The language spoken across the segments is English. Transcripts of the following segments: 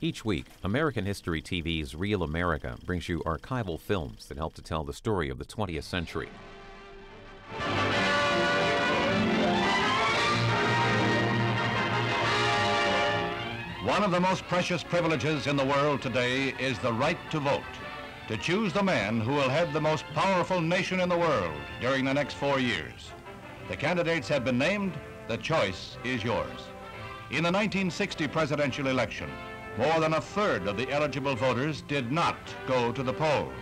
Each week, American History TV's Real America brings you archival films that help to tell the story of the 20th century. One of the most precious privileges in the world today is the right to vote, to choose the man who will head the most powerful nation in the world during the next 4 years. The candidates have been named. The choice is yours. In the 1960 presidential election, more than a third of the eligible voters did not go to the polls.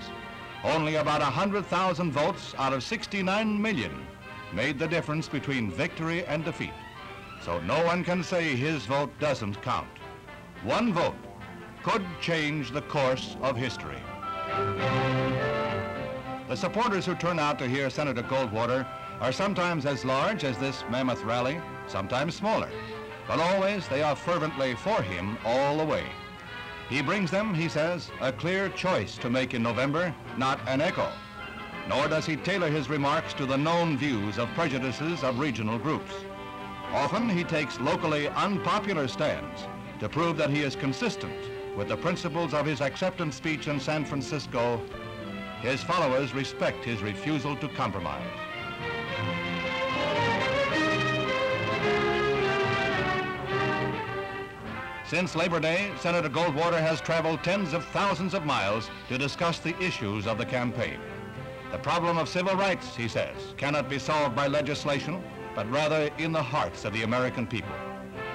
Only about 100,000 votes out of 69 million made the difference between victory and defeat. So no one can say his vote doesn't count. One vote could change the course of history. The supporters who turn out to hear Senator Goldwater are sometimes as large as this mammoth rally, sometimes smaller, but always they are fervently for him all the way. He brings them, he says, a clear choice to make in November, not an echo. Nor does he tailor his remarks to the known views of prejudices of regional groups. Often he takes locally unpopular stands to prove that he is consistent with the principles of his acceptance speech in San Francisco. His followers respect his refusal to compromise. Since Labor Day, Senator Goldwater has traveled tens of thousands of miles to discuss the issues of the campaign. The problem of civil rights, he says, cannot be solved by legislation, but rather in the hearts of the American people.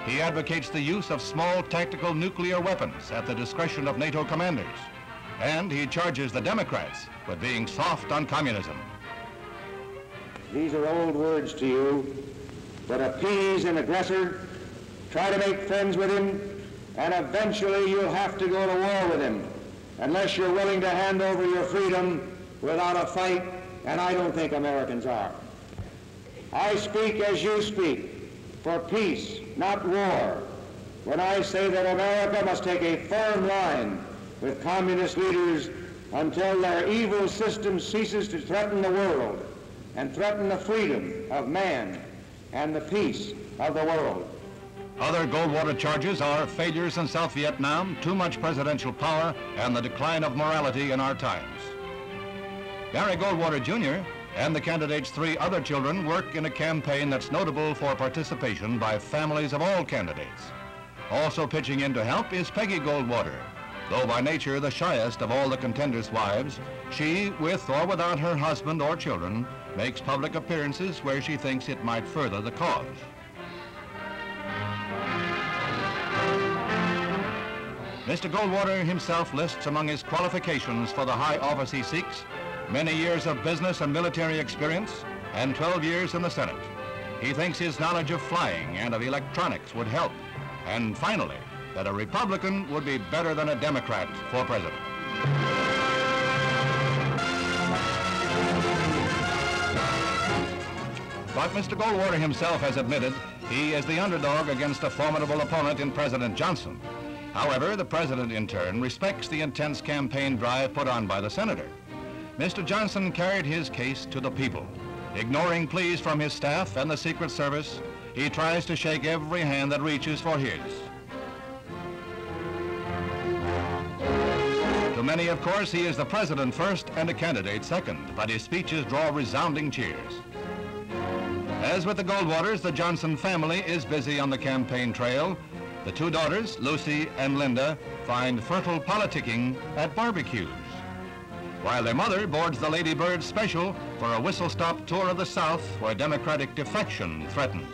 He advocates the use of small tactical nuclear weapons at the discretion of NATO commanders. And he charges the Democrats with being soft on communism. These are old words to you, but appease an aggressor, try to make friends with him, and eventually you'll have to go to war with him, unless you're willing to hand over your freedom without a fight, and I don't think Americans are. I speak as you speak, for peace, not war, when I say that America must take a firm line with communist leaders until their evil system ceases to threaten the world and threaten the freedom of man and the peace of the world. Other Goldwater charges are failures in South Vietnam, too much presidential power, and the decline of morality in our times. Barry Goldwater Jr. and the candidate's 3 other children work in a campaign that's notable for participation by families of all candidates. Also pitching in to help is Peggy Goldwater. Though by nature the shyest of all the contenders' wives, she, with or without her husband or children, makes public appearances where she thinks it might further the cause. Mr. Goldwater himself lists among his qualifications for the high office he seeks many years of business and military experience and 12 years in the Senate. He thinks his knowledge of flying and of electronics would help. And finally, that a Republican would be better than a Democrat for president. But Mr. Goldwater himself has admitted he is the underdog against a formidable opponent in President Johnson. However, the president, in turn, respects the intense campaign drive put on by the senator. Mr. Johnson carried his case to the people. Ignoring pleas from his staff and the Secret Service, he tries to shake every hand that reaches for his. To many, of course, he is the president first and a candidate second, but his speeches draw resounding cheers. As with the Goldwaters, the Johnson family is busy on the campaign trail. The 2 daughters, Lucy and Linda, find fertile politicking at barbecues, while their mother boards the Lady Bird special for a whistle-stop tour of the South where Democratic defection threatens.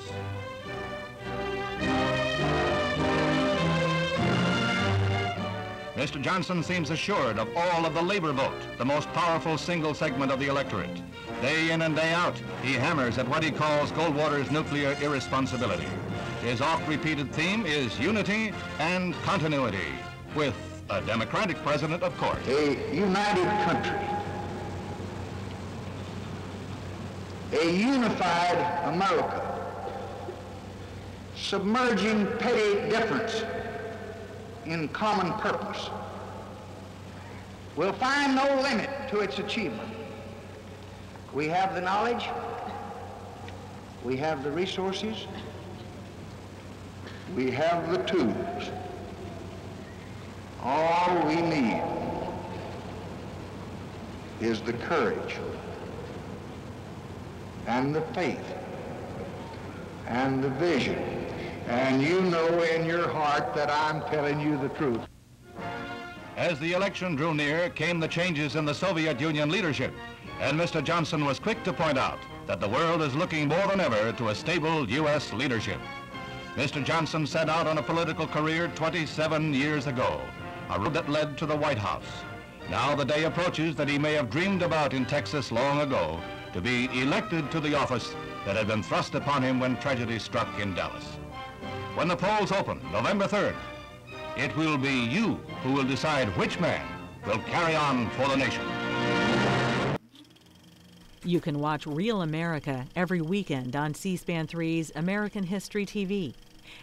Mr. Johnson seems assured of all of the labor vote, the most powerful single segment of the electorate. Day in and day out, he hammers at what he calls Goldwater's nuclear irresponsibility. His oft-repeated theme is unity and continuity, with a Democratic president, of course. A united country, a unified America, submerging petty difference in common purpose, will find no limit to its achievement. We have the knowledge, we have the resources, we have the tools. is the courage and the faith and the vision. And you know in your heart that I'm telling you the truth. As the election drew near, came the changes in the Soviet Union leadership, and Mr. Johnson was quick to point out that the world is looking more than ever to a stable U.S. leadership. Mr. Johnson set out on a political career 27 years ago, a road that led to the White House. Now the day approaches that he may have dreamed about in Texas long ago, to be elected to the office that had been thrust upon him when tragedy struck in Dallas. When the polls open, November 3rd, it will be you who will decide which man will carry on for the nation. You can watch Real America every weekend on C-SPAN 3's American History TV.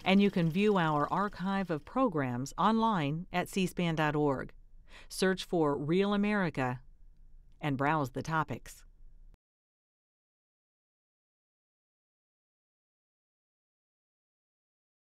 And you can view our archive of programs online at cspan.org. Search for Real America and browse the topics.